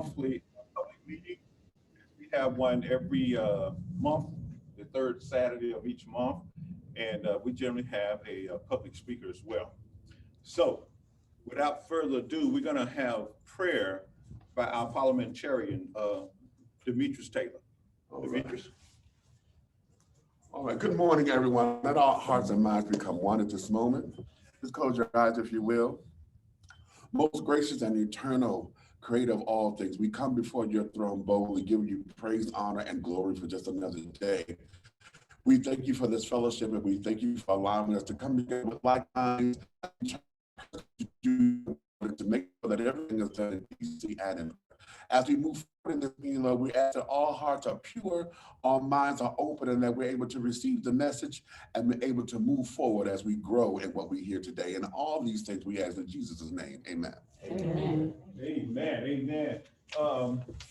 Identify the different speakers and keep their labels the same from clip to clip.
Speaker 1: monthly public meeting. We have one every month, the third Saturday of each month, and we generally have a public speaker as well. So without further ado, we're going to have prayer by our parliamentarian, Demetrius Taylor. Demetrius.
Speaker 2: All right, good morning, everyone. Let our hearts and minds become one at this moment. Just close your eyes, if you will. Most gracious and eternal creator of all things, we come before your throne boldly, giving you praise, honor, and glory for just another day. We thank you for this fellowship, and we thank you for allowing us to come together with like minds to make sure that everything is done in decency and in. As we move forward in this meeting, Lord, we ask that all hearts are pure, all minds are open, and that we're able to receive the message and we're able to move forward as we grow in what we hear today. And all these things we ask in Jesus' name, amen.
Speaker 1: Amen. Amen. Amen.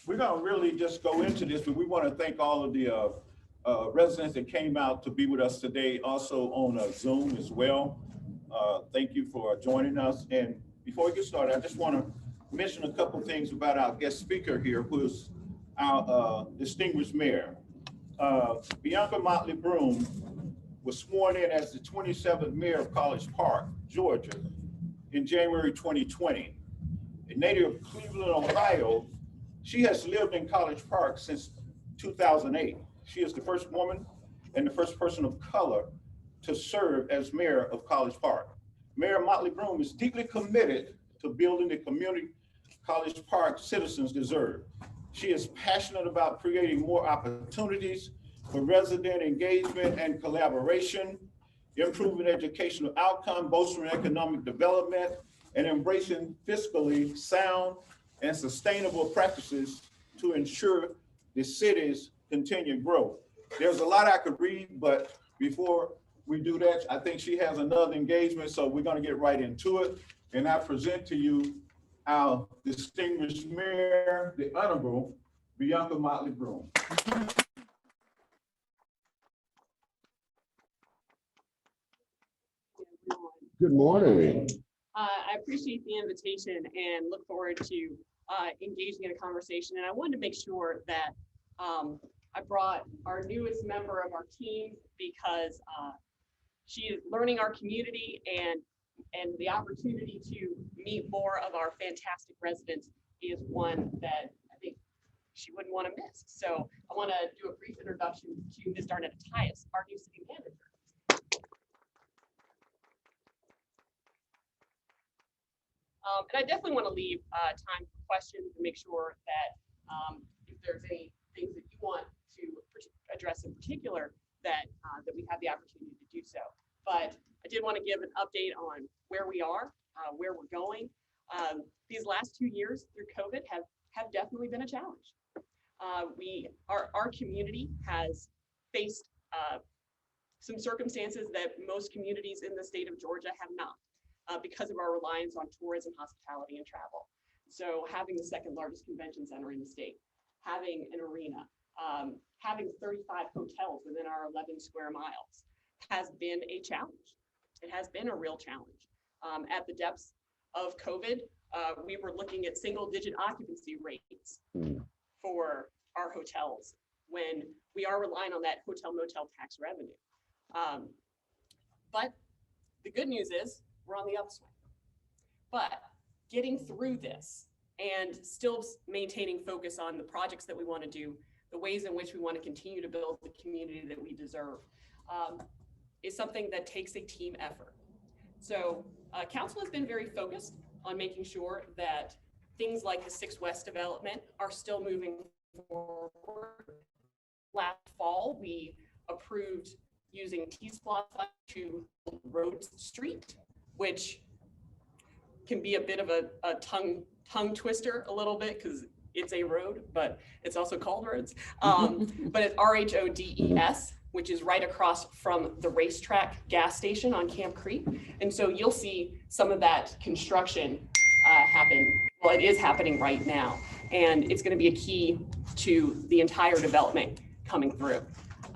Speaker 1: We're going to really just go into this, but we want to thank all of the residents that came out to be with us today, also on Zoom as well. Thank you for joining us. And before we get started, I just want to mention a couple things about our guest speaker here, who's our distinguished mayor. Bianca Motley Broom was sworn in as the 27th mayor of College Park, Georgia, in January 2020. A native of Cleveland, Ohio, she has lived in College Park since 2008. She is the first woman and the first person of color to serve as mayor of College Park. Mayor Motley Broom is deeply committed to building the community College Park citizens deserve. She is passionate about creating more opportunities for resident engagement and collaboration, improving educational outcome, bolstering economic development, and embracing fiscally sound and sustainable practices to ensure the city's continued growth. There's a lot I could read, but before we do that, I think she has another engagement, so we're going to get right into it. And I present to you our distinguished mayor, the Honorable Bianca Motley Broom.
Speaker 2: Good morning.
Speaker 3: I appreciate the invitation and look forward to engaging in a conversation. And I wanted to make sure that I brought our newest member of our team because she is learning our community, and the opportunity to meet more of our fantastic residents is one that I think she wouldn't want to miss. So I want to do a brief introduction to Ms. Darnetta Tyus, our new city manager. And I definitely want to leave time for questions and make sure that if there's any things that you want to address in particular, that we have the opportunity to do so. But I did want to give an update on where we are, where we're going. These last 2 years through COVID have definitely been a challenge. Our community has faced some circumstances that most communities in the state of Georgia have not, because of our reliance on tourism, hospitality, and travel. So having the second largest convention center in the state, having an arena, having 35 hotels within our 11 square miles has been a challenge. It has been a real challenge. At the depths of COVID, we were looking at single-digit occupancy rates for our hotels when we are relying on that hotel motel tax revenue. But the good news is we're on the upswing. But getting through this and still maintaining focus on the projects that we want to do, the ways in which we want to continue to build the community that we deserve, is something that takes a team effort. So council has been very focused on making sure that things like the 6 West development are still moving forward. Last fall, we approved using T-SPLOST to Rhodes Street, which can be a bit of a tongue twister a little bit because it's a road, but it's also called Rhodes. But it's RHODES, which is right across from the racetrack gas station on Camp Creek. And so you'll see some of that construction happen. Well, it is happening right now. And it's going to be a key to the entire development coming through.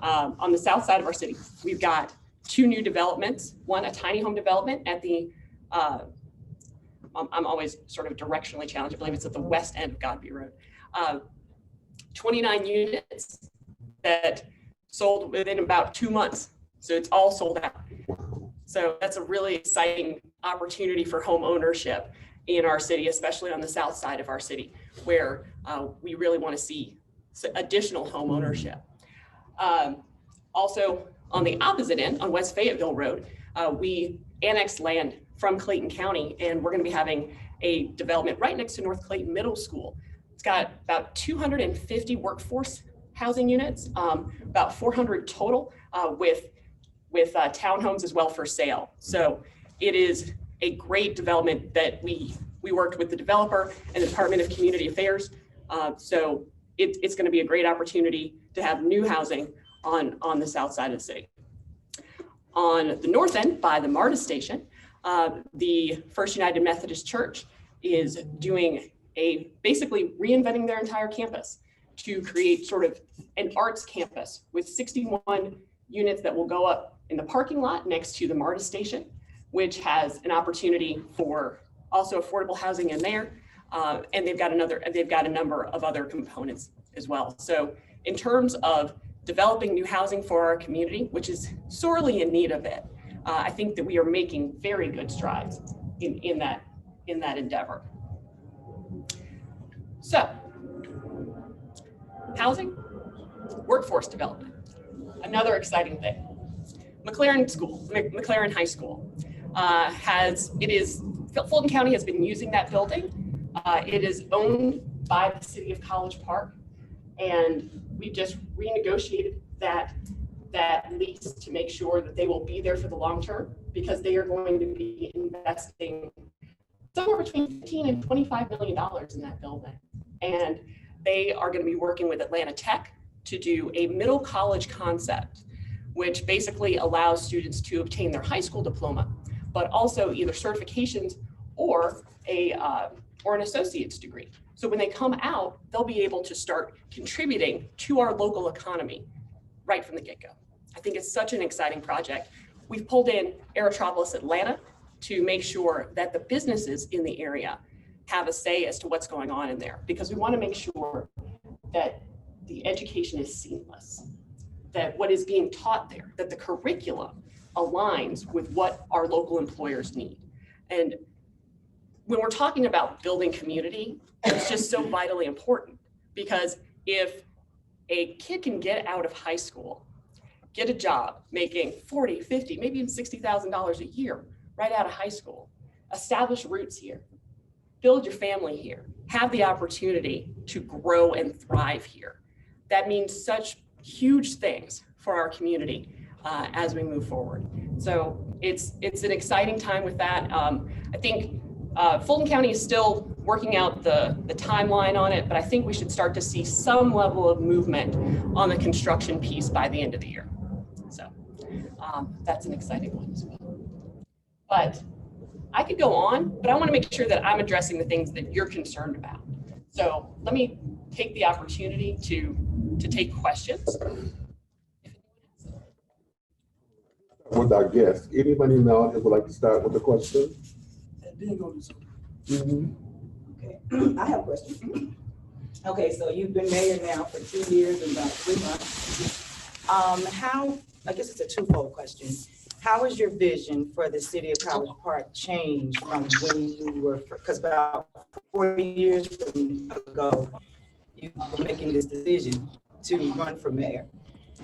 Speaker 3: On the south side of our city, we've got 2 new developments. One, a tiny home development at the I'm always sort of directionally challenged. I believe it's at the west end of Godby Road. 29 units that sold within about 2 months. So it's all sold out. So that's a really exciting opportunity for home ownership in our city, especially on the south side of our city, where we really want to see additional home ownership. Also, on the opposite end, on West Fayetteville Road, we annexed land from Clayton County, and we're going to be having a development right next to North Clayton Middle School. It's got about 250 workforce housing units, about 400 total, with townhomes as well for sale. So it is a great development that we worked with the developer and the Department of Community Affairs. So it's going to be a great opportunity to have new housing on the south side of the city. On the north end, by the MARTA station, the First United Methodist Church is doing basically reinventing their entire campus to create sort of an arts campus with 61 units that will go up in the parking lot next to the MARTA station, which has an opportunity for also affordable housing in there. And they've got a number of other components as well. So in terms of developing new housing for our community, which is sorely in need of it, I think that we are making very good strides in that endeavor. So, housing, workforce development, another exciting thing. McLaren High School Fulton County has been using that building. It is owned by the city of College Park, and we just renegotiated that lease to make sure that they will be there for the long term, because they are going to be investing somewhere between $15 and $25 million in that building. And they are going to be working with Atlanta Tech to do a middle college concept, which basically allows students to obtain their high school diploma, but also either certifications or an associate's degree. So when they come out, they'll be able to start contributing to our local economy right from the get-go. I think it's such an exciting project. We've pulled in Aerotropolis Atlanta to make sure that the businesses in the area have a say as to what's going on in there, because we want to make sure that the education is seamless, that what is being taught there, that the curriculum aligns with what our local employers need. And when we're talking about building community, it's just so vitally important, because if a kid can get out of high school, get a job making 40, 50, maybe even $60,000 a year right out of high school, establish roots here, build your family here, have the opportunity to grow and thrive here, that means such huge things for our community as we move forward. So it's an exciting time with that. I think Fulton County is still working out the timeline on it, but I think we should start to see some level of movement on the construction piece by the end of the year. So that's an exciting one as well. But I could go on, but I want to make sure that I'm addressing the things that you're concerned about. So let me take the opportunity to take questions.
Speaker 4: With our guests, anybody in the audience would like to start with a question?
Speaker 5: Okay, I have a question. Okay, so you've been mayor now for 2 years and about 3 months. I guess it's a twofold question. How has your vision for the city of College Park changed from when you were, because about 4 years ago, you were making this decision to run for mayor.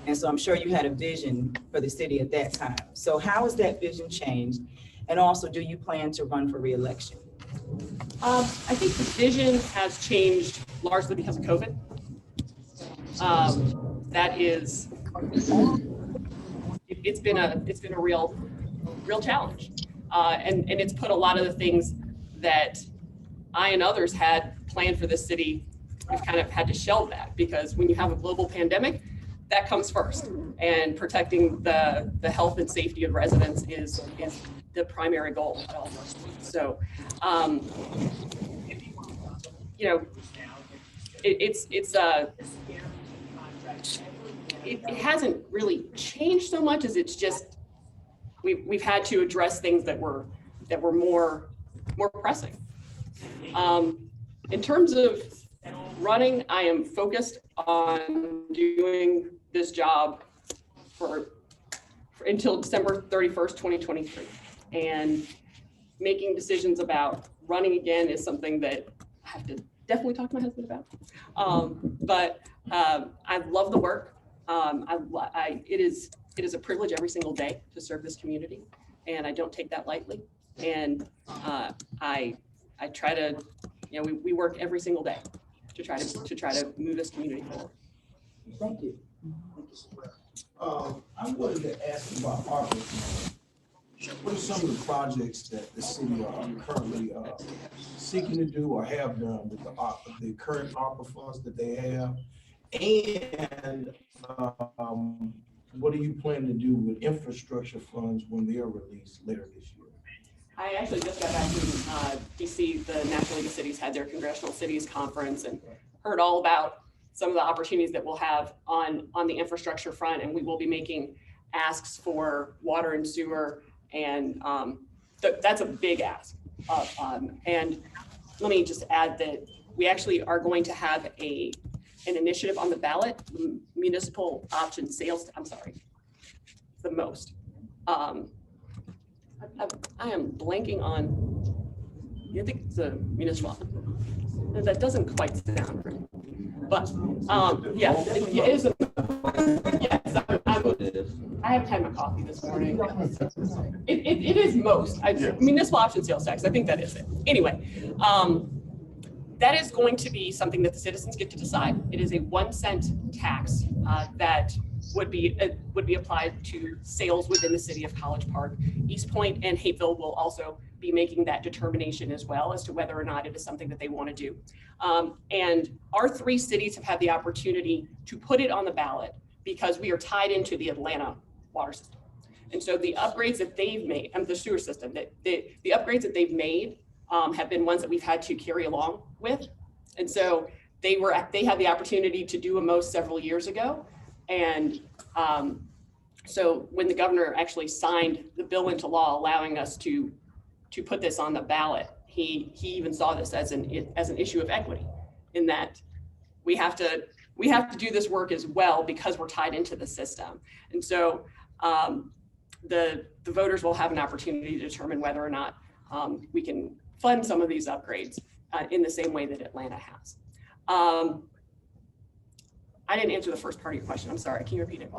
Speaker 5: And so I'm sure you had a vision for the city at that time. So how has that vision changed? And also, do you plan to run for re-election?
Speaker 3: I think the vision has changed largely because of COVID. That is, it's been a real challenge, and it's put a lot of the things that I and others had planned for this city. We've kind of had to shelve that, because when you have a global pandemic, that comes first, and protecting the health and safety of residents is the primary goal at all of us. So, you know, it hasn't really changed so much as it's just we've had to address things that were more more pressing. In terms of running, I am focused on doing this job for until December 31st, 2023. And making decisions about running again is something that I have to definitely talk to my husband about. I love the work. It is a privilege every single day to serve this community, and I don't take that lightly. And I try to, we work every single day to try to move this community forward.
Speaker 5: Thank you.
Speaker 6: I wanted to ask about ARPA. What are some of the projects that the city are currently seeking to do or have done with the current ARPA funds that they have? And what do you plan to do with infrastructure funds when they are released later this year?
Speaker 3: I actually just got back from DC. The National League of Cities had their Congressional Cities Conference and heard all about some of the opportunities that we'll have on the infrastructure front, and we will be making asks for water and sewer, and that's a big ask. And let me just add that we actually are going to have an initiative on the ballot, municipal option sales. I'm sorry, the most. I am blanking on, I think it's a municipal. That doesn't quite sound right. But yeah, it is. Yes, I haven't had my coffee this morning. It is most. Municipal option sales tax. I think that is it. Anyway, that is going to be something that the citizens get to decide. It is a 1 cent tax that would be applied to sales within the city of College Park. East Point and Hapeville will also be making that determination as well as to whether or not it is something that they want to do. And our 3 cities have had the opportunity to put it on the ballot because we are tied into the Atlanta water system. And so the upgrades that they've made, the sewer system, the upgrades that they've made have been ones that we've had to carry along with. And so they had the opportunity to do a most several years ago. And so when the governor actually signed the bill into law allowing us to put this on the ballot, he even saw this as an issue of equity, in that we have to do this work as well because we're tied into the system. And so the voters will have an opportunity to determine whether or not we can fund some of these upgrades in the same way that Atlanta has. I didn't answer the first part of your question. I'm sorry. Can you repeat it?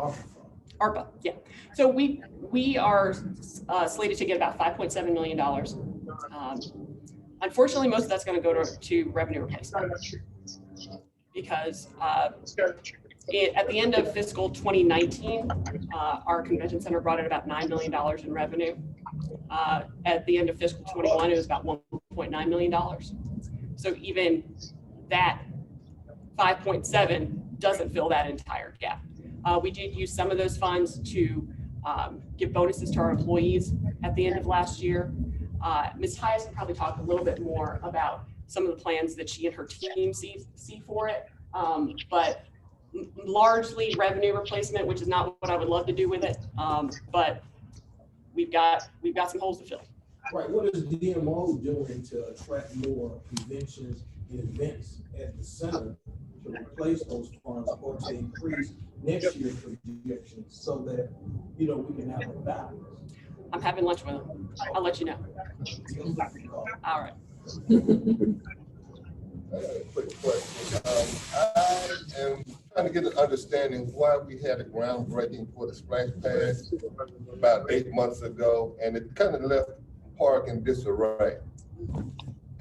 Speaker 3: ARPA, yeah. So we are slated to get about $5.7 million. Unfortunately, most of that's going to go to revenue replacement because at the end of fiscal 2019, our convention center brought in about $9 million in revenue. At the end of fiscal 21, it was about $1.9 million. So even that 5.7 doesn't fill that entire gap. We did use some of those funds to give bonuses to our employees at the end of last year. Ms. Tyus can probably talk a little bit more about some of the plans that she and her team see for it, but largely revenue replacement, which is not what I would love to do with it, but we've got some holes to fill.
Speaker 6: Right. What is DMO doing to attract more conventions and events at the center to replace those funds or to increase next year's projections so that we can have a balance?
Speaker 3: I'm having lunch with them. I'll let you know. All right.
Speaker 7: Quick question. I am trying to get an understanding why we had a groundbreaking for the splash pad about 8 months ago, and it kind of left the park in disarray.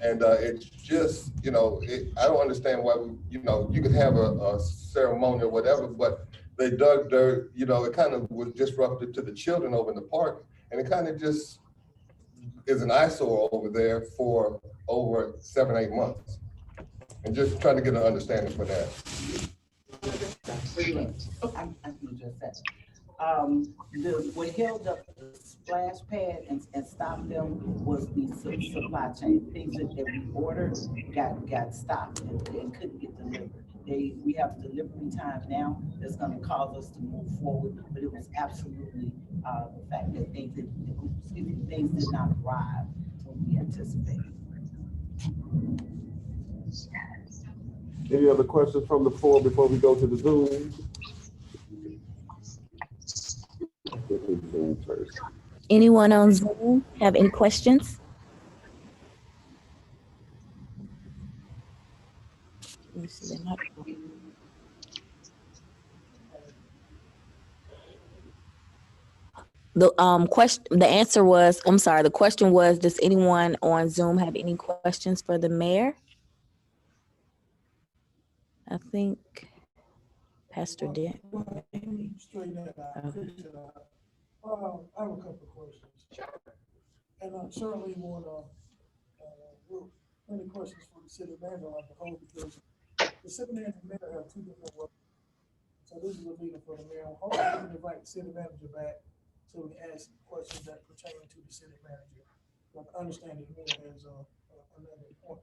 Speaker 7: And it's just, I don't understand why you could have a ceremony or whatever, but they dug dirt, it kind of was disruptive to the children over in the park. And it kind of just is an eyesore over there for over 7 or 8 months. And just trying to get an understanding for that.
Speaker 5: I can address that. What held up the splash pad and stopped them was the supply chain. Things that we ordered got stopped and couldn't get delivered. We have delivery time now that's going to cause us to move forward, but it was absolutely the fact that things did not arrive what we anticipate.
Speaker 4: Any other questions from the floor before we go to the Zoom? Zoom first.
Speaker 8: Anyone on Zoom have any questions? Let me see, they're not- The answer was, I'm sorry, the question was, does anyone on Zoom have any questions for the mayor? I think Pastor Dent.
Speaker 6: Straighten that out.
Speaker 8: Okay.
Speaker 6: Fix it out. I have a couple of questions. And I certainly want many questions for the city manager like the whole, because the city manager and mayor have two different work. So this is a meeting for the mayor. Hopefully we can invite the city manager back so we can ask questions that pertain to the city manager. Like, I understand that the mayor has another point.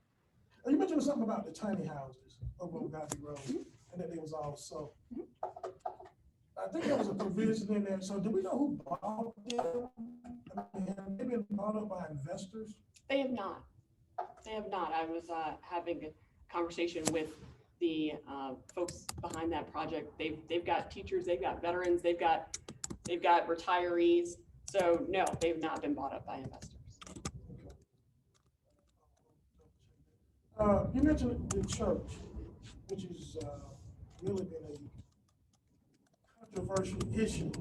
Speaker 6: You mentioned something about the tiny houses over on Godby Road, and that they was all sold. I think there was a provision in there, so do we know who bought them? I mean, have they been bought up by investors?
Speaker 3: They have not. They have not. I was having a conversation with the folks behind that project. They've got teachers, they've got veterans, they've got retirees. So no, they've not been bought up by investors.
Speaker 6: You mentioned the church, which is really been a controversial issue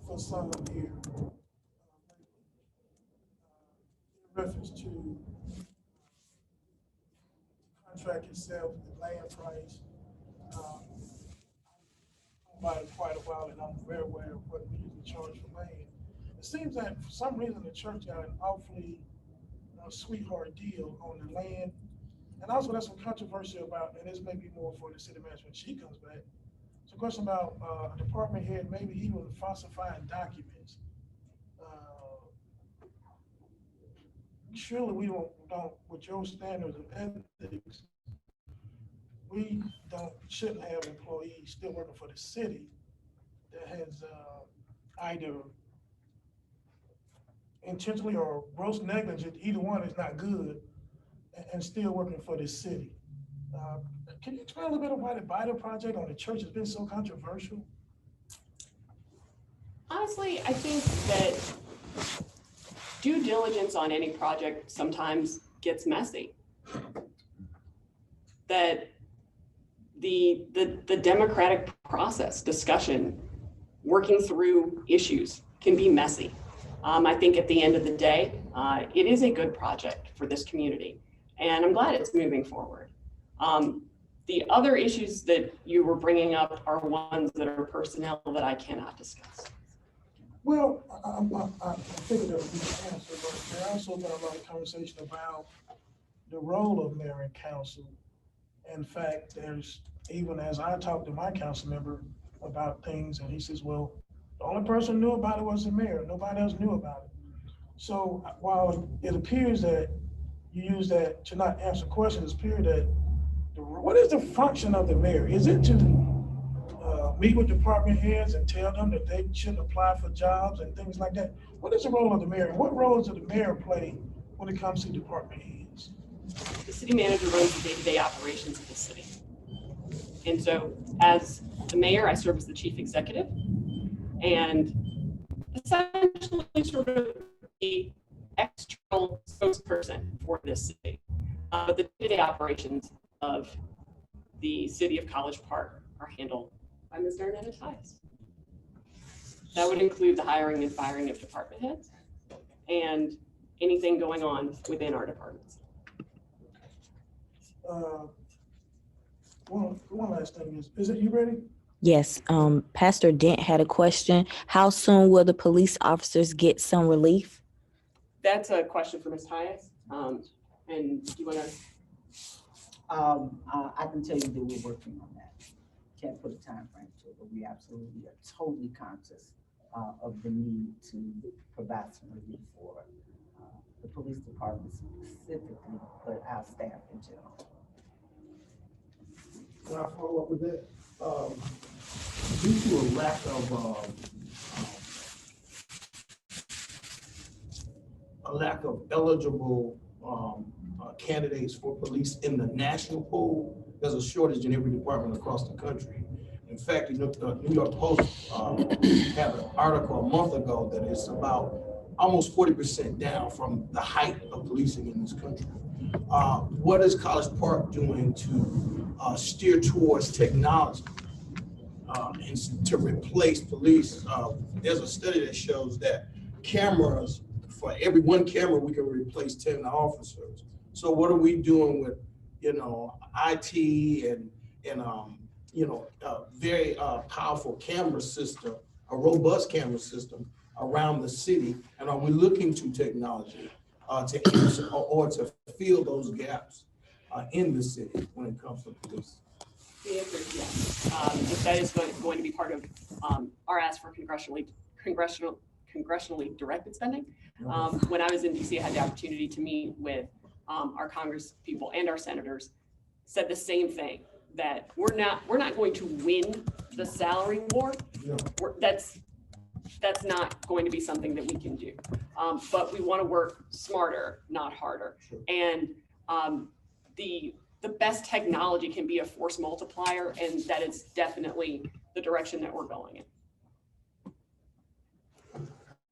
Speaker 6: for some here. In reference to contract itself, the land price. About it quite a while, and I'm very aware of what we usually charge for land. It seems that for some reason the church got an awfully sweetheart deal on the land. And also there's some controversy about, and this may be more for the city manager when she comes back. It's a question about a department head maybe even falsifying documents. Surely we don't, with your standards of ethics, we shouldn't have employees still working for the city that has either intentionally or gross negligence, either one is not good, and still working for the city. Can you explain a little bit about the Biden project on the church has been so controversial?
Speaker 3: Honestly, I think that due diligence on any project sometimes gets messy. That the democratic process, discussion, working through issues can be messy. I think at the end of the day, it is a good project for this community, and I'm glad it's moving forward. The other issues that you were bringing up are ones that are personnel that I cannot discuss.
Speaker 6: Well, I figured that would be the answer, but there also been a lot of conversation about the role of mayor and council. In fact, there's, even as I talked to my council member about things, and he says, well, the only person who knew about it was the mayor. Nobody else knew about it. So while it appears that you use that to not answer questions, it appears that what is the function of the mayor? Is it to meet with department heads and tell them that they shouldn't apply for jobs and things like that? What is the role of the mayor? What role does the mayor play when it comes to department heads?
Speaker 3: The city manager runs the day-to-day operations of the city. And so as the mayor, I serve as the chief executive and essentially sort of the external spokesperson for this city. But the day-to-day operations of the city of College Park are handled by Ms. Darnetta Tice. That would include the hiring and firing of department heads and anything going on within our departments.
Speaker 6: One last thing is it you ready?
Speaker 8: Yes, Pastor Dent had a question. How soon will the police officers get some relief?
Speaker 3: That's a question for Ms. Tice. And do you want to?
Speaker 5: I can tell you that we're working on that. Can't put a time frame to it, but we absolutely are totally conscious of the need to provide some relief for the police department specifically, but our staff in general.
Speaker 6: Can I follow up with that? Due to a lack a lack of eligible candidates for police in the national pool. There's a shortage in every department across the country. In fact, the New York Post had an article a month ago that is about almost 40% down from the height of policing in this country. What is College Park doing to steer towards technology and to replace police? There's a study that shows that cameras, for every one camera, we can replace 10 officers. So what are we doing with, IT and very powerful camera system, a robust camera system around the city? And are we looking to technology to answer or to fill those gaps in the city when it comes to police?
Speaker 3: The answer is yes. That is going to be part of our ask for congressionally directed spending. When I was in DC, I had the opportunity to meet with our Congress people and our senators. Said the same thing, that we're not going to win the salary war.
Speaker 6: No.
Speaker 3: That's not going to be something that we can do. But we want to work smarter, not harder.
Speaker 6: Sure.
Speaker 3: And the best technology can be a force multiplier, and that is definitely the direction that we're going in.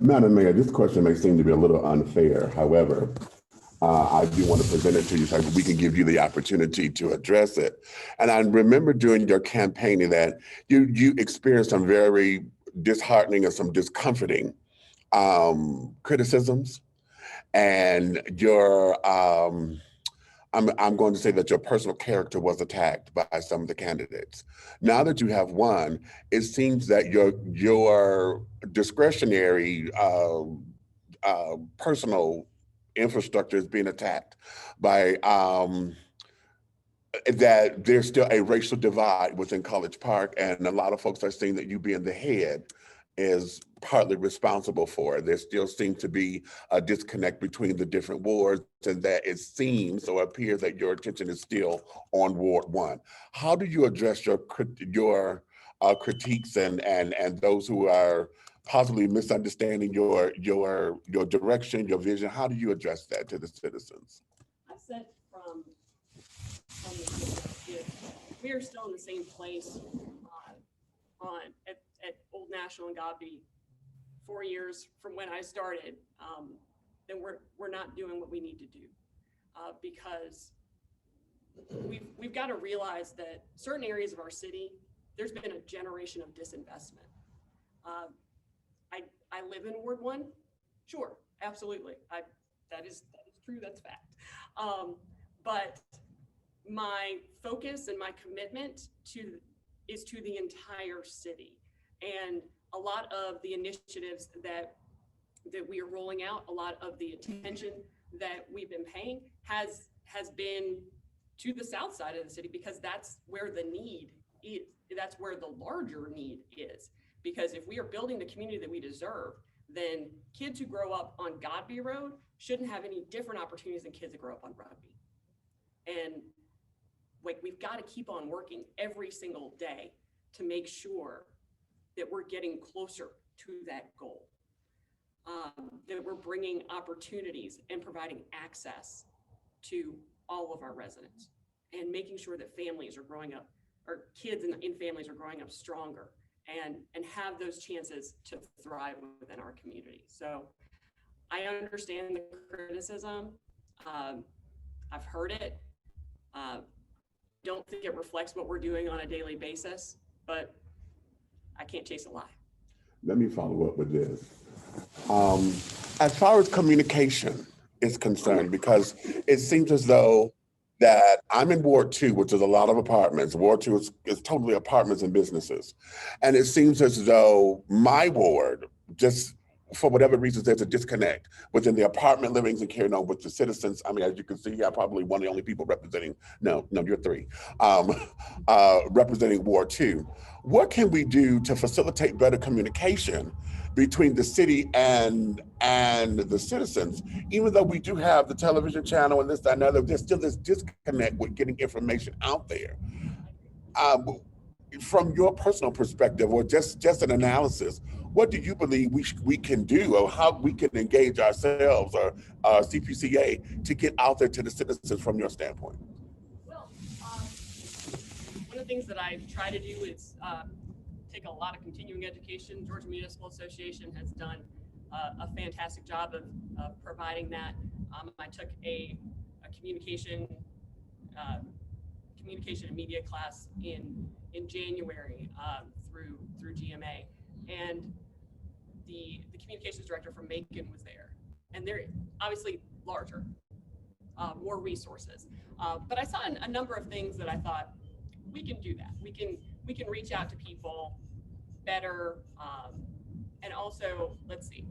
Speaker 2: Madam Mayor, this question may seem to be a little unfair. However, I do want to present it to you so we can give you the opportunity to address it. And I remember during your campaigning that you experienced some very disheartening and some discomforting criticisms, and your I'm going to say that your personal character was attacked by some of the candidates. Now that you have won, it seems that your discretionary personal infrastructure is being attacked by that there's still a racial divide within College Park, and a lot of folks are saying that you being the head is partly responsible for it. There still seems to be a disconnect between the different wards, and that it seems or appears that your attention is still on Ward 1. How do you address your critiques and those who are possibly misunderstanding your direction, your vision? How do you address that to the citizens?
Speaker 3: I said from the we are still in the same place at Old National and Godby 4 years from when I started, then we're not doing what we need to do because we've got to realize that certain areas of our city, there's been a generation of disinvestment. I live in Ward 1, sure, absolutely. That is true, that's fact. But my focus and my commitment is to the entire city. And a lot of the initiatives that we are rolling out, a lot of the attention that we've been paying has been to the south side of the city, because that's where the need is. That's where the larger need is. Because if we are building the community that we deserve, then kids who grow up on Godby Road shouldn't have any different opportunities than kids that grow up on Rugby. And we've got to keep on working every single day to make sure that we're getting closer to that goal, that we're bringing opportunities and providing access to all of our residents, and making sure that families are growing up, or kids in families are growing up stronger and have those chances to thrive within our community. So I understand the criticism. I've heard it. Don't think it reflects what we're doing on a daily basis, but I can't chase a lie.
Speaker 2: Let me follow up with this. As far as communication is concerned, because it seems as though that I'm in Ward 2, which is a lot of apartments. Ward 2 is totally apartments and businesses. And it seems as though my ward, just for whatever reasons, there's a disconnect within the apartment livings and carrying on with the citizens. I mean, as you can see, I'm probably one of the only people representing, no, you're three, representing Ward 2. What can we do to facilitate better communication between the city and the citizens? Even though we do have the television channel and this, that, and other, there's still this disconnect with getting information out there. From your personal perspective, or just an analysis, what do you believe we can do, or how we can engage ourselves or CPCA to get out there to the citizens from your standpoint?
Speaker 3: Well, one of the things that I try to do is take a lot of continuing education. Georgia Municipal Association has done a fantastic job of providing that. I took a communication and media class in January through GMA, and the communications director from Macon was there, and they're obviously larger, more resources. But I saw a number of things that I thought we can do that. We can reach out to people better, and also, let's see,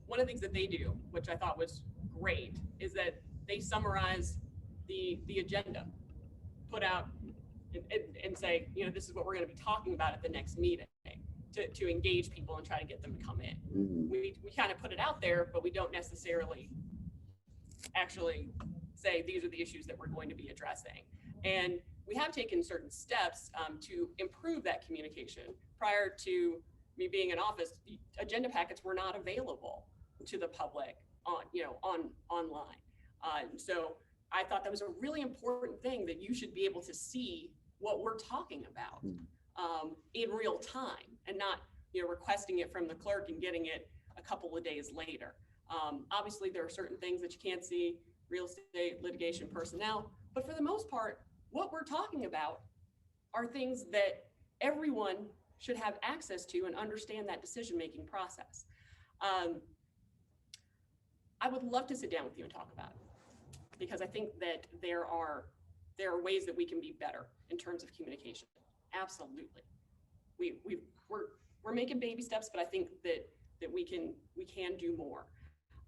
Speaker 3: one of the things that they do, which I thought was great, is that they summarize the agenda, put out and say, you know, this is what we're going to be talking about at the next meeting, to engage people and try to get them to come in. We kind of put it out there, but we don't necessarily actually say these are the issues that we're going to be addressing. And we have taken certain steps to improve that communication. Prior to me being in office, the agenda packets were not available to the public online. So I thought that was a really important thing, that you should be able to see what we're talking about in real time, and not, you know, requesting it from the clerk and getting it a couple of days later. Obviously, there are certain things that you can't see, real estate, litigation, personnel, but for the most part, what we're talking about are things that everyone should have access to and understand that decision-making process. I would love to sit down with you and talk about it, because I think that there are ways that we can be better in terms of communication. Absolutely. We're making baby steps, but I think that we can do more.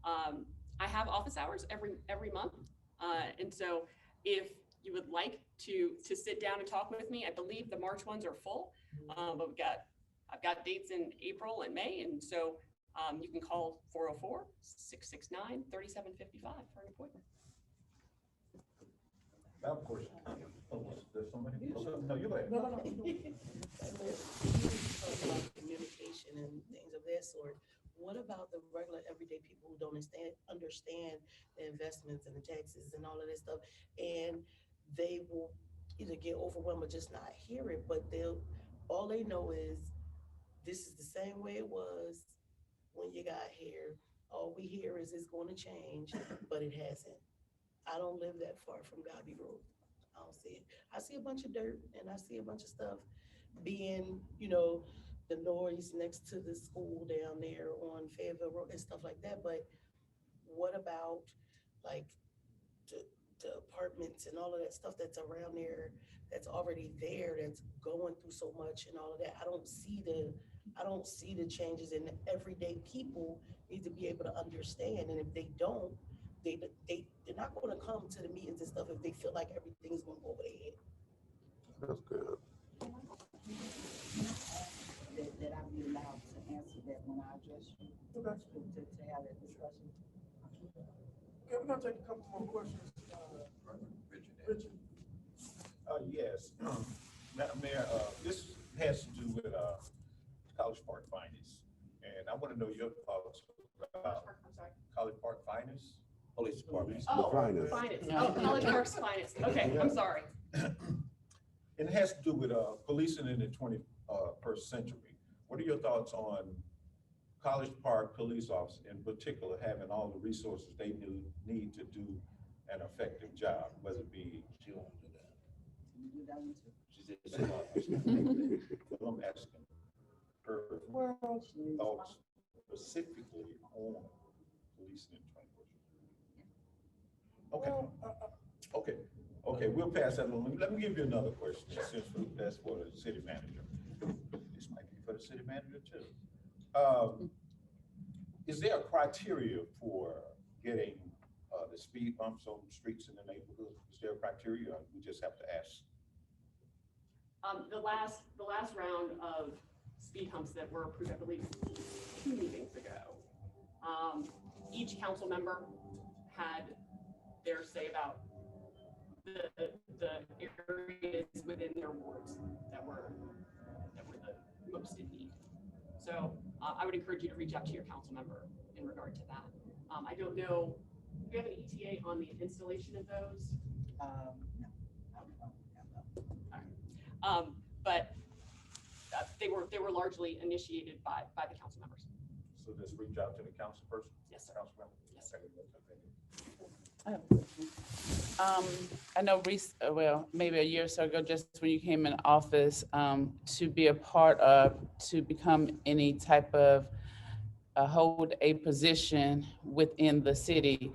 Speaker 3: I have office hours every month, and so if you would like to sit down and talk with me, I believe the March ones are full, but I've got dates in April and May, and so you can call 404-669-3755 for an appointment.
Speaker 1: Of course. There's somebody. No, you go ahead.
Speaker 9: No. Communication and things of that sort. What about the regular everyday people who don't understand the investments and the taxes and all of this stuff? And they will either get overwhelmed or just not hear it, but all they know is this is the same way it was when you got here. All we hear is it's going to change, but it hasn't. I don't live that far from Bianca Road. I don't see it. I see a bunch of dirt and I see a bunch of stuff being, you know, the noise next to the school down there on Fayetteville Road and stuff like that. But what about like the apartments and all of that stuff that's around there, that's already there, that's going through so much and all of that? I don't see the changes, and everyday people need to be able to understand. And if they don't, they're not going to come to the meetings and stuff if they feel like everything is going to go over their head.
Speaker 2: That's good.
Speaker 5: That I be allowed to answer that when I address you, to have that discussion.
Speaker 6: Okay, we're gonna take a couple more questions. Richard.
Speaker 1: Yes, Madam Mayor, this has to do with College Park finance, and I want to know your thoughts about College Park finance. Police Department.
Speaker 3: Oh,
Speaker 2: finance.
Speaker 3: finance. Oh, College Park's finance. Okay, I'm sorry.
Speaker 1: It has to do with policing in the 21st century. What are your thoughts on College Park police officers in particular having all the resources they need to do an effective job, whether it be she won't do that. She said she won't. I'm asking her thoughts specifically on policing in 21st century. Okay, we'll pass that along. Let me give you another question, since that's for the city manager. This might be for the city manager too. Is there a criteria for getting the speed bumps on streets in the neighborhood? Is there a criteria, or we just have to ask?
Speaker 3: The last round of speed humps that were approved, I believe, 2 meetings ago, each council member had their say about the areas within their wards that were the most in need. So I would encourage you to reach out to your council member in regard to that. I don't know, do we have an ETA on the installation of those? But they were largely initiated by the council members.
Speaker 1: So just reach out to the council person?
Speaker 3: Yes, sir.
Speaker 1: Council member?
Speaker 3: Yes, sir.
Speaker 10: I know well, maybe a year or so ago, just when you came in office, to be a part of, to become any type of, hold a position within the city,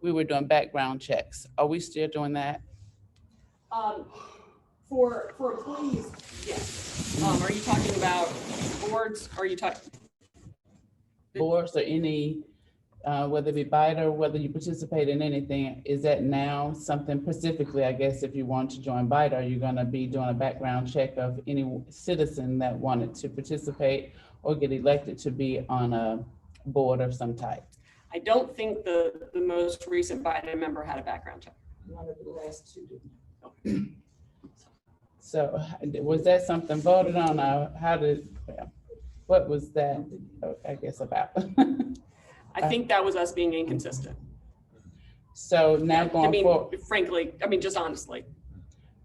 Speaker 10: we were doing background checks. Are we still doing that?
Speaker 3: For employees, yes. Are you talking about boards? Are you talking?
Speaker 10: Boards or any, whether it be BIDA, whether you participate in anything, is that now something specifically, I guess, if you want to join BIDA, are you gonna be doing a background check of any citizen that wanted to participate or get elected to be on a board of some type?
Speaker 3: I don't think the most recent BIDA member had a background check.
Speaker 5: One of the last two did.
Speaker 10: So was that something voted on? How did, what was that, I guess, about?
Speaker 3: I think that was us being inconsistent.
Speaker 10: So now going forward.
Speaker 3: Frankly, just honestly,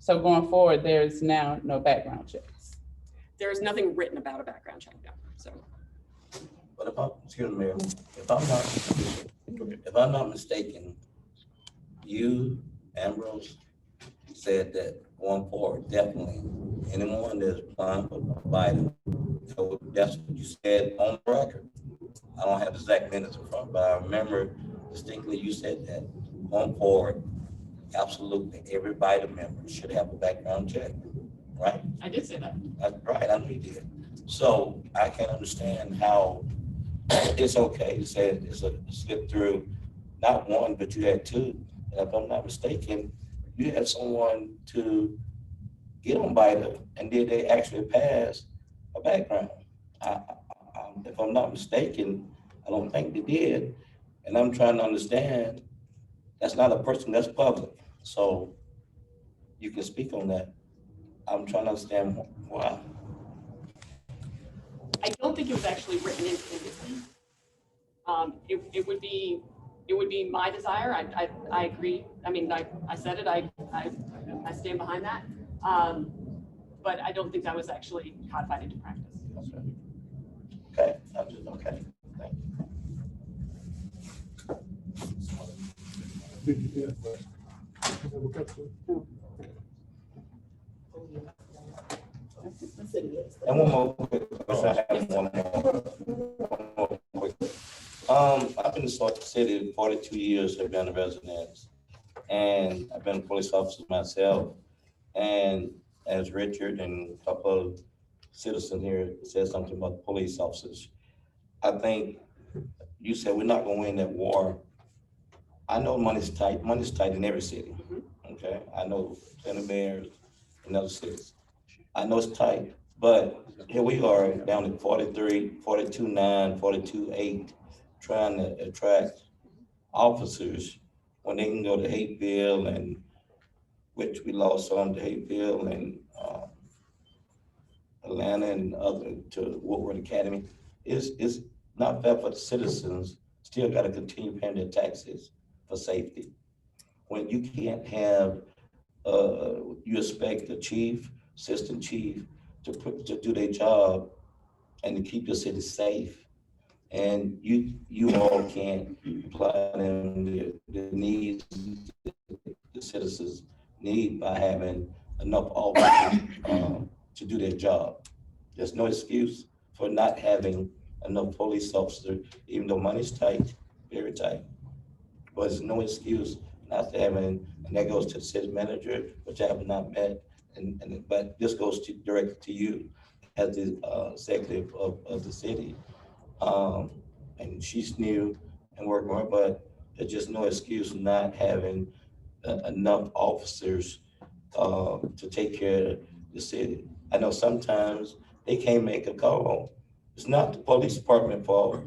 Speaker 10: So going forward, there's now no background checks.
Speaker 3: there's nothing written about a background check now, so.
Speaker 11: But excuse me, if I'm not mistaken, you, Ambrose, said that going forward, definitely, anyone that's applying for Biden, so that's what you said on the record. I don't have the exact minutes in front, but I remember distinctly you said that going forward, absolutely, every Biden member should have a background check, right?
Speaker 3: I did say that.
Speaker 11: That's right, I know you did. So I can understand how it's okay to say it's a slip through, not one, but you had two. And if I'm not mistaken, you had someone to get on Biden and did they actually pass a background? If I'm not mistaken, I don't think they did. And I'm trying to understand, that's not a person, that's public. So you can speak on that. I'm trying to understand why.
Speaker 3: I don't think it was actually written into anything. It would be my desire. I agree. I said it, I stand behind that. But I don't think that was actually codified into practice.
Speaker 11: Okay, I'm just, okay, thank you. And one more quick question, I have one more quick. I've been in Salt Lake City 42 years, I've been a resident, and I've been a police officer myself. And as Richard and a couple of citizens here said something about the police officers, I think you said we're not gonna win that war. I know money's tight in every city, okay? I know plenty of mayors in other cities. I know it's tight, but here we are down to 43, 42.9, 42.8, trying to attract officers when they can go to Hateville, and which we lost some to Hateville and Atlanta and other to Woodward Academy. It's not fair for the citizens, still gotta continue paying their taxes for safety. When you can't have, you expect the chief, assistant chief to do their job and to keep the city safe. And you all can't apply them the needs the citizens need by having enough officers to do their job. There's no excuse for not having enough police officers, even though money's tight, very tight. But there's no excuse not to having, and that goes to the city manager, which I have not met, but this goes directly to you as the executive of the city. And she's new and working hard, but there's just no excuse not having enough officers to take care of the city. I know sometimes they can't make a call. It's not the police department fault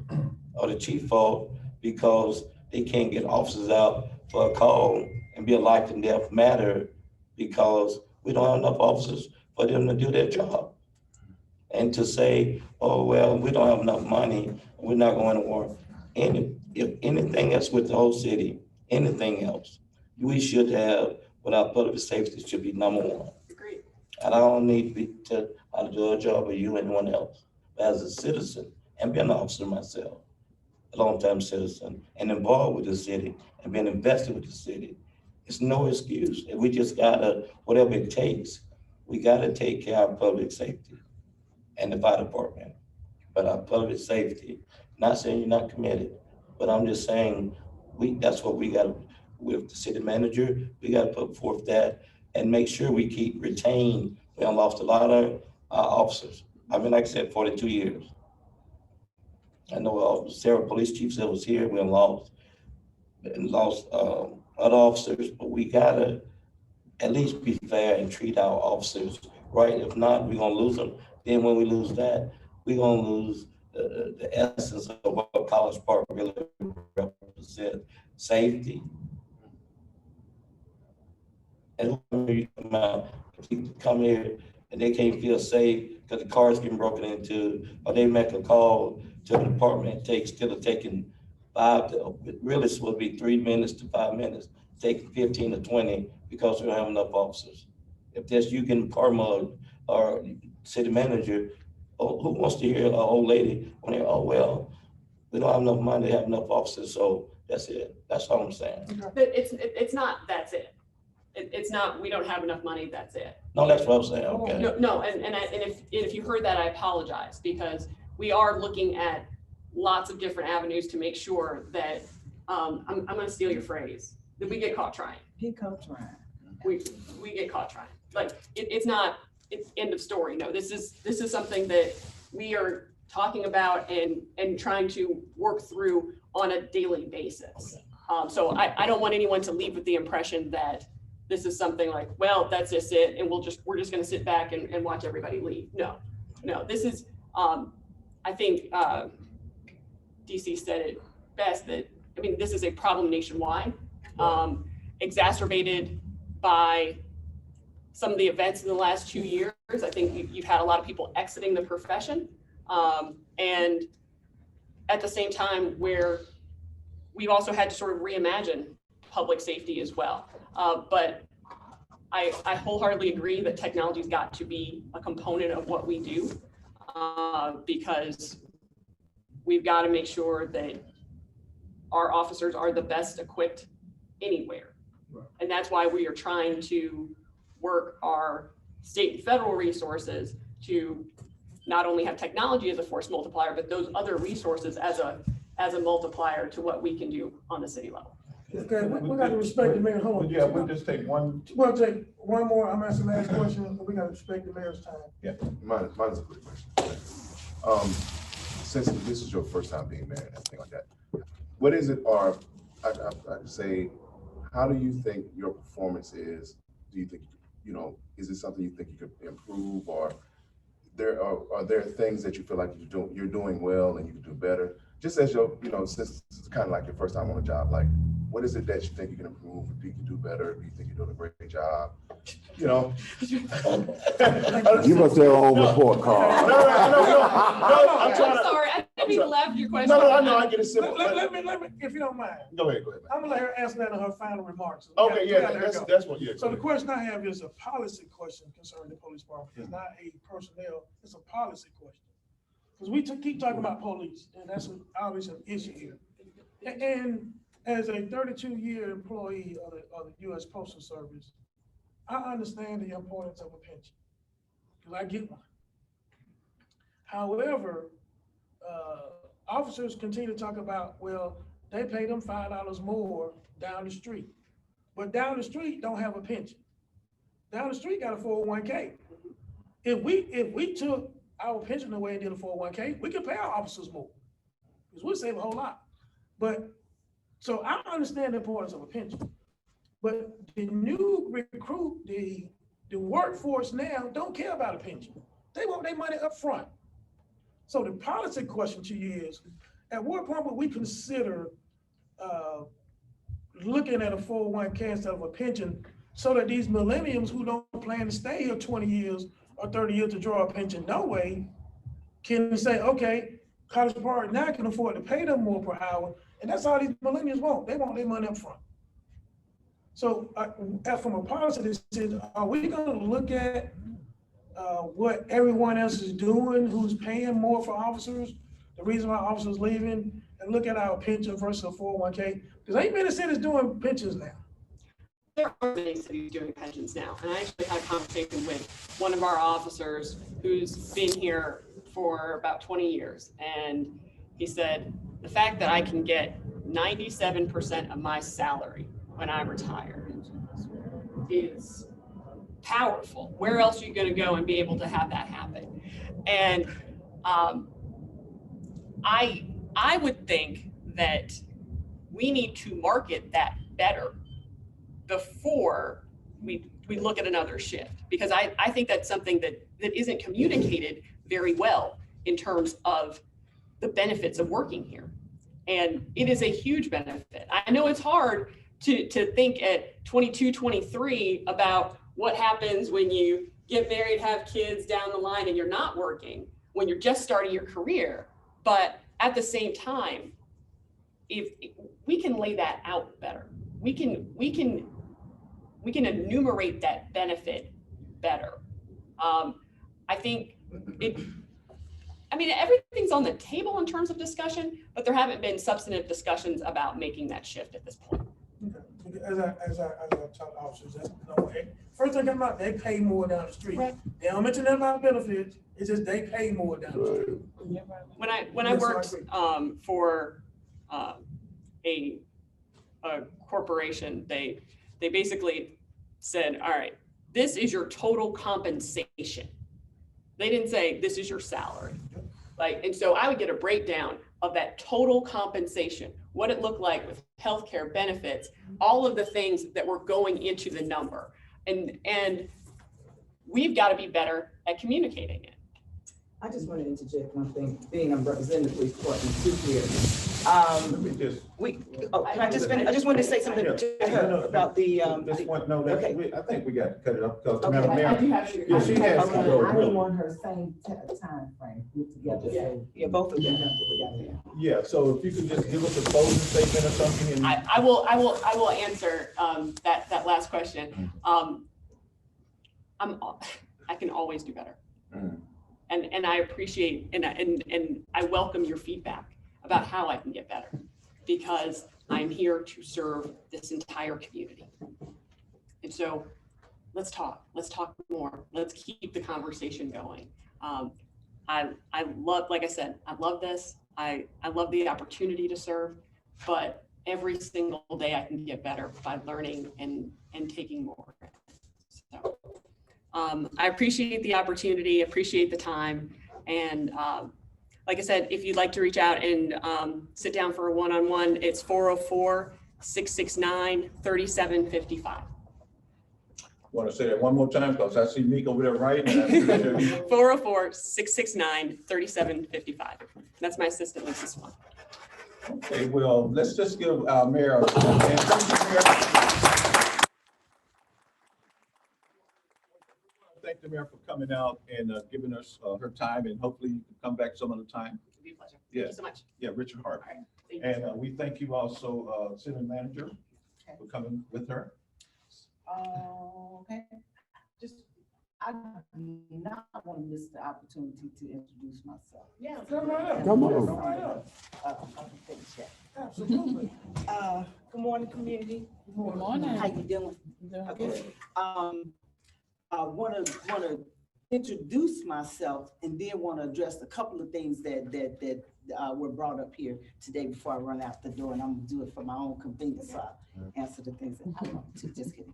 Speaker 11: or the chief fault, because they can't get officers out for a call and be a life and death matter, because we don't have enough officers for them to do their job. And to say, oh, well, we don't have enough money, we're not going to war. And if anything else with the whole city, anything else, we should have, with our public safety should be number one.
Speaker 3: Agreed.
Speaker 11: And I don't need to be to do a job or you, anyone else. But as a citizen, and being an officer myself, a long-time citizen, and involved with the city, and being invested with the city, it's no excuse. And we just gotta, whatever it takes, we gotta take care of public safety and the fire department. But our public safety, not saying you're not committed, but I'm just saying, that's what we gotta, with the city manager, we gotta put forth that and make sure we keep retained. We have lost a lot of our officers. I mean, like I said, 42 years. I know several police chiefs that was here, we have lost other officers, but we gotta at least be fair and treat our officers right. If not, we're gonna lose them. Then when we lose that, we're gonna lose the essence of what College Park really represents, safety. And when you come here and they can't feel safe because the car's getting broken into, or they make a call to the department, instead of taking really it's supposed to be 3 minutes to 5 minutes, take 15 to 20 because we don't have enough officers. If that's you getting car mugged or city manager, who wants to hear an old lady when they're, oh, well, we don't have enough money to have enough officers, so that's it. That's all I'm saying.
Speaker 3: But it's not, that's it. It's not, we don't have enough money, that's it.
Speaker 11: No, that's what I'm saying, okay.
Speaker 3: No, and if you heard that, I apologize, because we are looking at lots of different avenues to make sure that, I'm gonna steal your phrase, that we get caught trying.
Speaker 5: Get caught trying.
Speaker 3: We get caught trying. Like, it's not, it's end of story. No, this is something that we are talking about and trying to work through on a daily basis. So I don't want anyone to leave with the impression that this is something like, well, that's just it, and we're just gonna sit back and watch everybody leave. No, this is, I think DC said it best, that, I mean, this is a problem nationwide, exacerbated by some of the events in the last 2 years. I think you've had a lot of people exiting the profession. And at the same time where we've also had to sort of reimagine public safety as well. But I wholeheartedly agree that technology's got to be a component of what we do, because we've got to make sure that our officers are the best equipped anywhere. Right. And that's why we are trying to work our state and federal resources to not only have technology as a force multiplier, but those other resources as a multiplier to what we can do on the city level.
Speaker 6: Okay, we got to respect the mayor. Hold on.
Speaker 1: Yeah, we'll just take one.
Speaker 6: We'll take one more. I'm asking the last question. We got to respect the mayor's time.
Speaker 4: Yeah, mine's a quick question. Since this is your first time being mayor and everything like that, what is it, or I'd say, how do you think your performance is? Do you think, is it something you think you could improve, or are there things that you feel like you're doing well and you can do better? Just as since it's kind of like your first time on the job, like, what is it that you think you can improve? Do you can do better? Do you think you're doing a great job?
Speaker 2: You must have your own report card.
Speaker 3: I'm sorry, I didn't mean to laugh at your question.
Speaker 2: No, I know, I get it simple.
Speaker 6: Let me, if you don't mind.
Speaker 2: Go ahead.
Speaker 6: I'm gonna let her answer that in her final remarks.
Speaker 2: Okay, yeah, that's what, yeah.
Speaker 6: So the question I have is a policy question concerning the police department. It's not a personnel, it's a policy question. Because we keep talking about police, and that's obviously an issue here. And as a 32-year employee of the U.S. Postal Service, I understand the importance of a pension, because I get one. However, officers continue to talk about, well, they pay them $5 more down the street, but down the street don't have a pension. Down the street got a 401k. If we took our pension away and did a 401k, we could pay our officers more, because we'd save a whole lot. But so I understand the importance of a pension, but the new recruit, the workforce now don't care about a pension. They want their money up front. So the policy question to you is, at what point would we consider looking at a 401k instead of a pension, so that these millennials who don't plan to stay here 20 years or 30 years to draw a pension no way, can say, okay, College Park now can afford to pay them more per hour, and that's all these millennials want. They want their money up front. So from a policy decision, are we gonna look at what everyone else is doing, who's paying more for officers, the reason why officers leaving, and look at our pension versus a 401k? Because ain't many cities doing pensions now.
Speaker 3: There are many cities doing pensions now, and I actually had a conversation with one of our officers who's been here for about 20 years, and he said, the fact that I can get 97% of my salary when I retire is powerful. Where else are you going to go and be able to have that happen? And I would think that we need to market that better before we look at another shift, because I think that's something that isn't communicated very well in terms of the benefits of working here. And it is a huge benefit. I know it's hard to think at 22, 23 about what happens when you get married, have kids down the line, and you're not working, when you're just starting your career. But at the same time, if we can lay that out better, we can enumerate that benefit better. I think everything's on the table in terms of discussion, but there haven't been substantive discussions about making that shift at this point.
Speaker 6: As I tell officers, first thing come out, they pay more down the street.
Speaker 3: Right.
Speaker 6: They don't mention that about benefits. It's just they pay more down the street.
Speaker 3: When I worked for a corporation, they basically said, all right, this is your total compensation. They didn't say this is your salary. And so I would get a breakdown of that total compensation, what it looked like with healthcare benefits, all of the things that were going into the number. And we've got to be better at communicating it.
Speaker 5: I just want to interject one thing, being I'm representing the police department too here.
Speaker 1: Let me just.
Speaker 5: Can I just finish? I just wanted to say something to her about the.
Speaker 1: This one, no, that's,
Speaker 5: okay.
Speaker 1: I think we got to cut it off because
Speaker 5: Okay.
Speaker 1: yeah, she has to go.
Speaker 12: I didn't want her same time frame together.
Speaker 5: Yeah, both of them.
Speaker 1: Yeah, so if you could just give us a closing statement or something. And
Speaker 3: I will answer that last question. I can always do better. And I appreciate and I welcome your feedback about how I can get better, because I'm here to serve this entire community. And so let's talk more. Let's keep the conversation going. I love, like I said, I love this. I love the opportunity to serve, but every single day I can get better by learning and taking more. So I appreciate the opportunity, appreciate the time. And like I said, if you'd like to reach out and sit down for a one-on-one, it's 404-669-3755.
Speaker 1: want to say that one more time because I see Meek over there writing.
Speaker 3: 404-669-3755. That's my assistant, Lisa Swan.
Speaker 1: Okay, well, let's just give our mayor a hand. Thank you, Mayor. Thank the mayor for coming out and giving us her time, and hopefully you can come back some other time.
Speaker 3: It'd be a pleasure.
Speaker 1: Yeah.
Speaker 3: Thank you so much.
Speaker 1: Yeah, Richard Hart.
Speaker 3: All right. Thank you.
Speaker 1: And we thank you also, city manager, for coming with her.
Speaker 12: Okay. I do not want to miss the opportunity to introduce myself.
Speaker 3: Yeah.
Speaker 6: Come right up.
Speaker 2: Come on.
Speaker 6: Absolutely.
Speaker 5: Good morning, community.
Speaker 10: Good morning.
Speaker 5: How you doing? Okay. I want to introduce myself and then want to address a couple of things that were brought up here today before I run out the door, and I'm gonna do it for my own convenience. So I'll answer the things that I want to. Just kidding.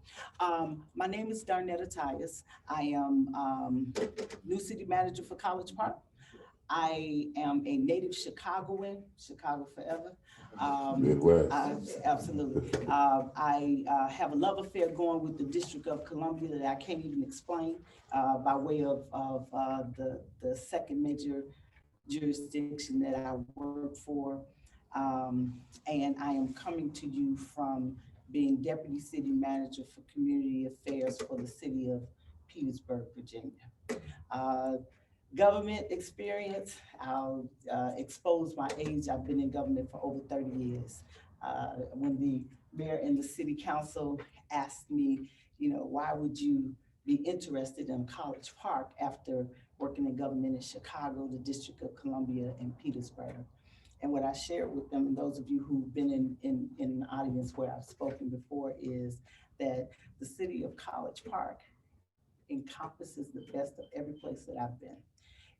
Speaker 5: My name is Darnetta Tyus. I am new city manager for College Park. I am a native Chicagoan, Chicago forever.
Speaker 2: Midwest.
Speaker 5: Absolutely. I have a love affair going with the District of Columbia that I can't even explain by way of the second major jurisdiction that I work for. And I am coming to you from being Deputy City Manager for Community Affairs for the city of Petersburg, Virginia.
Speaker 12: Government experience, I'll expose my age. I've been in government for over 30 years. When the mayor and the city council asked me, why would you be interested in College Park after working in government in Chicago, the District of Columbia, and Petersburg? And what I shared with them, and those of you who've been in the audience where I've spoken before, is that the city of College Park encompasses the best of every place that I've been.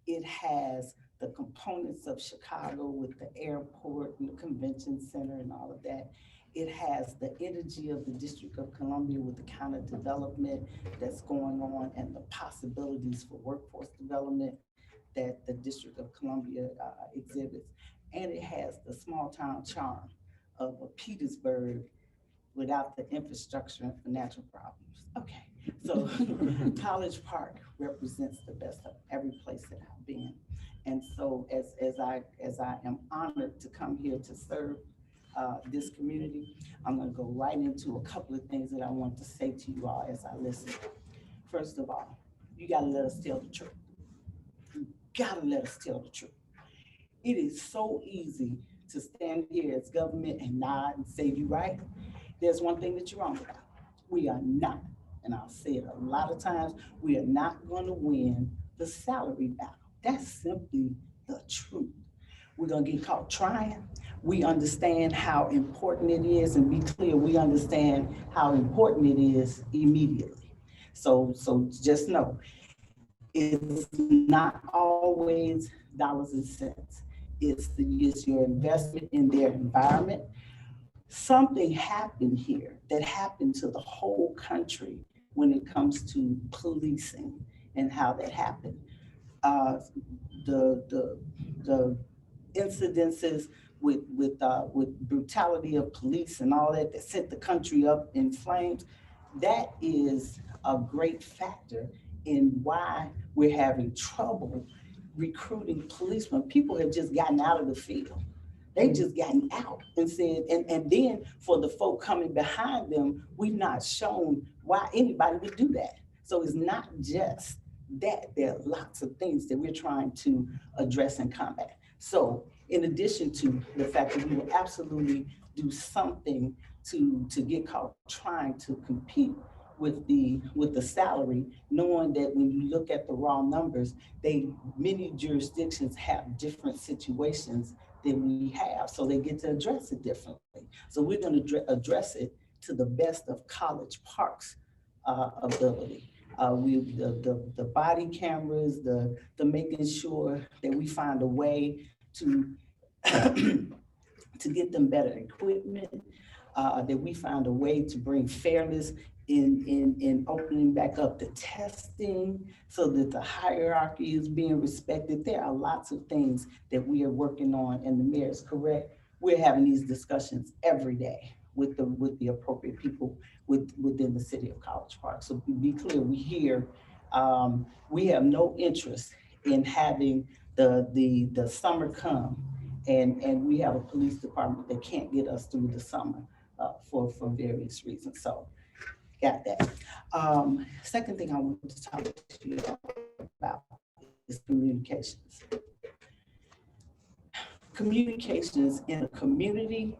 Speaker 12: It has the components of Chicago with the airport and the convention center and all of that. It has the energy of the District of Columbia with the kind of development that's going on and the possibilities for workforce development that the District of Columbia exhibits. And it has the small town charm of a Petersburg without the infrastructure and financial problems. Okay, so College Park represents the best of every place that I've been. And so as I am honored to come here to serve this community, I'm gonna go right into a couple of things that I want to say to you all as I listen. First of all, you gotta let us tell the truth. You gotta let us tell the truth. It is so easy to stand here as government and nod and say you right. There's one thing that you're wrong about. We are not, and I'll say it a lot of times, we are not gonna win the salary battle. That's simply the truth. We're gonna get caught trying. We understand how important it is, and be clear, we understand how important it is immediately. So just know, it's not always dollars and cents. It's your investment in their environment. Something happened here that happened to the whole country when it comes to policing and how that happened. The incidences with brutality of police and all that sent the country up in flames, that is a great factor in why we're having trouble recruiting policemen. People have just gotten out of the field. They've just gotten out and said, and then for the folk coming behind them, we've not shown why anybody would do that. So it's not just that, there are lots of things that we're trying to address and combat. So in addition to the fact that we will absolutely do something to get caught trying to compete with the salary, knowing that when you look at the raw numbers, many jurisdictions have different situations than we have, so they get to address it differently. So we're going to address it to the best of College Park's ability. The body cameras, the making sure that we find a way to to get them better equipment, that we find a way to bring fairness in opening back up the testing so that the hierarchy is being respected. There are lots of things that we are working on, and the mayor is correct. We're having these discussions every day with the appropriate people within the city of College Park. So be clear, we have no interest in having the summer come and we have a police department that can't get us through the summer for various reasons. So got that. Second thing I want to talk to you about is communications. Communications in a community.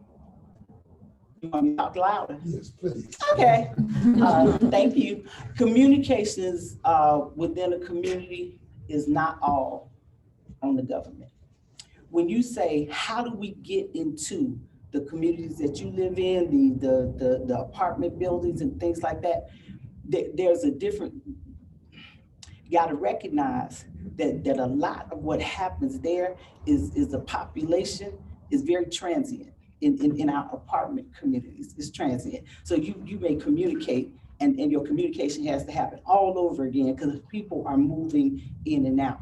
Speaker 12: You want me to talk louder?
Speaker 7: Yes, please.
Speaker 12: Okay, thank you. Communications within a community is not all on the government. When you say, how do we get into the communities that you live in, the apartment buildings and things like that, there's a different, you gotta recognize that a lot of what happens there is the population is very transient in our apartment communities, it's transient. So you may communicate and your communication has to happen all over again because people are moving in and out.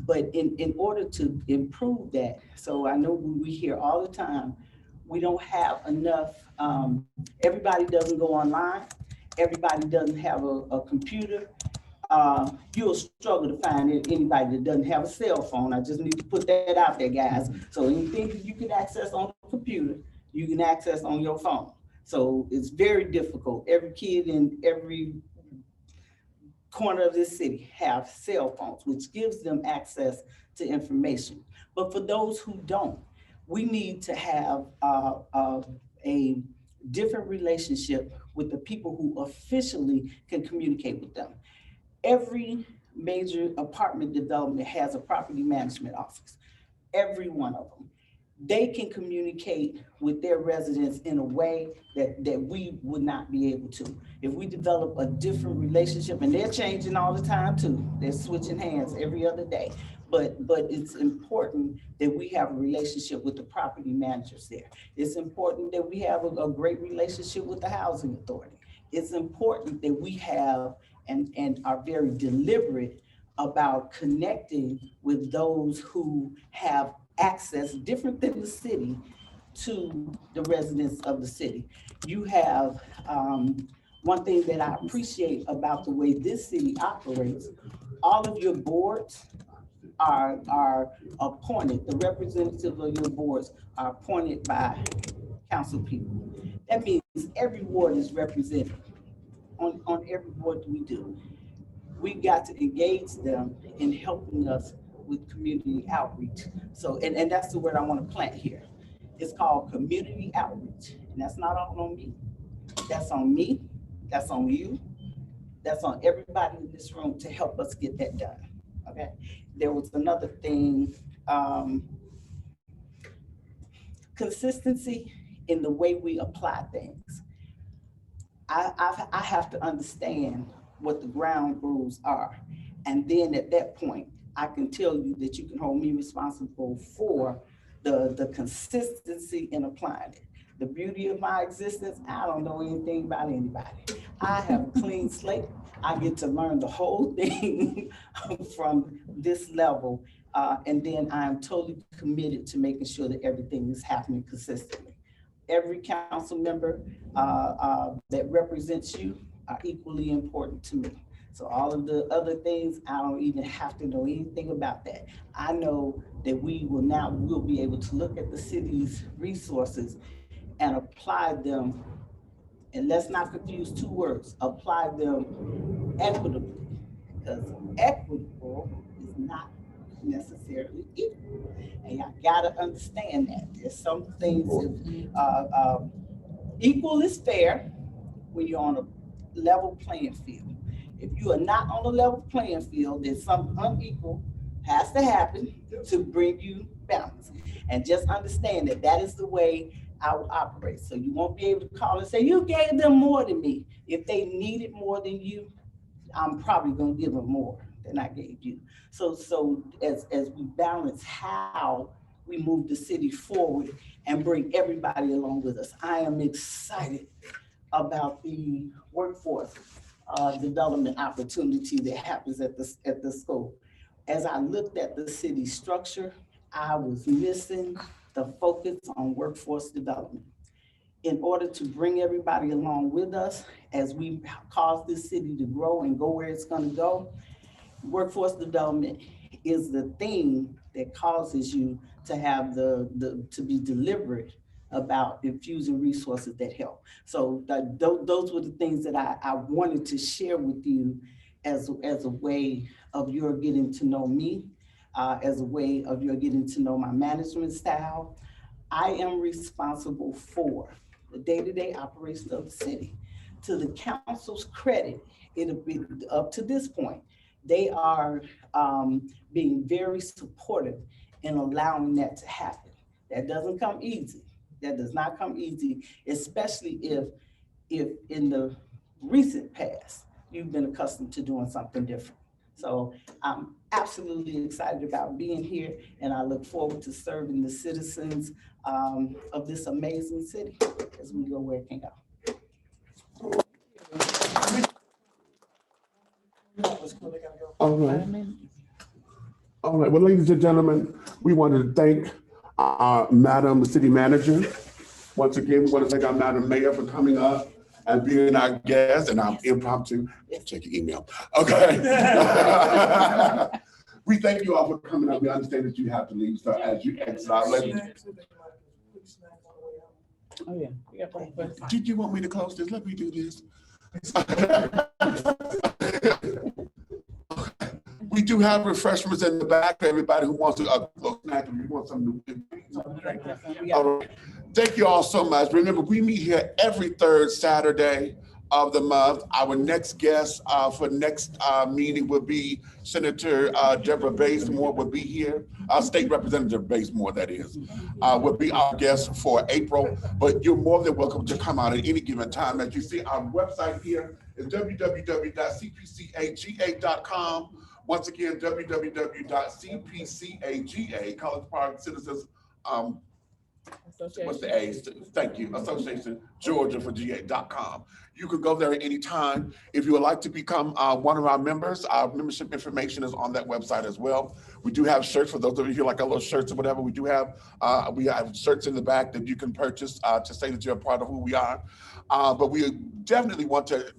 Speaker 12: But in order to improve that, so I know we hear all the time, we don't have enough, everybody doesn't go online, everybody doesn't have a computer. You'll struggle to find anybody that doesn't have a cell phone. I just need to put that out there, guys. So anything that you can access on the computer, you can access on your phone. So it's very difficult. Every kid in every corner of this city have cell phones, which gives them access to information. But for those who don't, we need to have a different relationship with the people who officially can communicate with them. Every major apartment development has a property management office, every one of them. They can communicate with their residents in a way that we would not be able to. If we develop a different relationship, and they're changing all the time too, they're switching hands every other day. But it's important that we have a relationship with the property managers there. It's important that we have a great relationship with the housing authority. It's important that we have and are very deliberate about connecting with those who have access different than the city to the residents of the city. You have one thing that I appreciate about the way this city operates, all of your boards are appointed, the representatives of your boards are appointed by council people. That means every ward is represented on every board that we do. We got to engage them in helping us with community outreach. So, and that's the word I want to plant here. It's called community outreach. And that's not all on me. That's on me, that's on you, that's on everybody in this room to help us get that done, okay? There was another thing, consistency in the way we apply things. I have to understand what the ground rules are. And then at that point, I can tell you that you can hold me responsible for the consistency in applying it. The beauty of my existence, I don't know anything about anybody. I have a clean slate. I get to learn the whole thing from this level. And then I'm totally committed to making sure that everything is happening consistently. Every council member that represents you are equally important to me. So all of the other things, I don't even have to know anything about that. I know that we'll be able to look at the city's resources and apply them, and let's not confuse two words, apply them equitably, because equitable is not necessarily equal. And y'all gotta understand that. There's some things, equal is fair when you're on a level playing field. If you are not on a level playing field, then something unequal has to happen to bring you balance. And just understand that that is the way I will operate. So you won't be able to call and say, you gave them more than me. If they needed more than you, I'm probably gonna give them more than I gave you. So as we balance how we move the city forward and bring everybody along with us, I am excited about the workforce development opportunity that happens at the school. As I looked at the city structure, I was missing the focus on workforce development. In order to bring everybody along with us as we cause this city to grow and go where it's gonna go, workforce development is the thing that causes you to have to be deliberate about infusing resources that help. So those were the things that I wanted to share with you as a way of your getting to know me, as a way of your getting to know my management style. I am responsible for the day-to-day operations of the city. To the council's credit, it'll be up to this point, they are being very supportive in allowing that to happen. That doesn't come easy. That does not come easy, especially if in the recent past, you've been accustomed to doing something different. So I'm absolutely excited about being here, and I look forward to serving the citizens of this amazing city as we go where it can go.
Speaker 2: All right. All right, well, ladies and gentlemen, we wanted to thank our Madam the City Manager. Once again, we want to thank our Madam Mayor for coming up and being our guest and our impromptu, check your email, okay? We thank you all for coming up. We understand that you have to leave, so as you exit out,
Speaker 10: Oh, yeah. We got breakfast.
Speaker 2: did you want me to close this? Let me do this. We do have refreshments in the back for everybody who wants to, snack if you want something to drink. All right. Thank you all so much. Remember, we meet here every third Saturday of the month. Our next guest for next meeting will be Senator Deborah Bazemore will be here. State Representative Bazemore, that is, will be our guest for April. But you're more than welcome to come out at any given time. As you see, our website here is www.cpcaga.com. Once again, www.cpcaga, College Park Citizens, what's the A? Thank you, Association Georgia for GA.com. You can go there at any time. If you would like to become one of our members, our membership information is on that website as well. We do have shirts for those of you who like our little shirts or whatever. We have shirts in the back that you can purchase to say that you're a part of who we are. But we definitely want to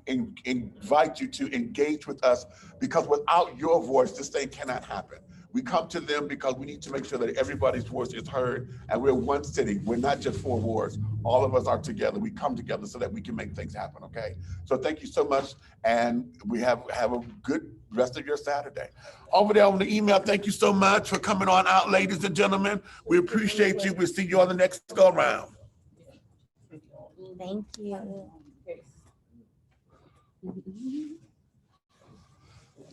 Speaker 2: invite you to engage with us, because without your voice, this thing cannot happen. We come to them because we need to make sure that everybody's voice is heard, and we're one city. We're not just four wards. All of us are together. We come together so that we can make things happen, okay? So thank you so much, and we have a good rest of your Saturday. Over there on the email, thank you so much for coming on out, ladies and gentlemen. We appreciate you. We'll see you on the next go round.
Speaker 8: Thank you.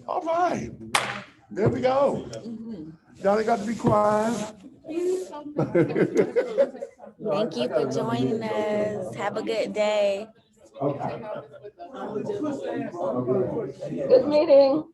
Speaker 2: All right, there we go. Y'all ain't got to be quiet.
Speaker 8: Thank you for joining us. Have a good day.
Speaker 2: Okay.
Speaker 8: Good meeting.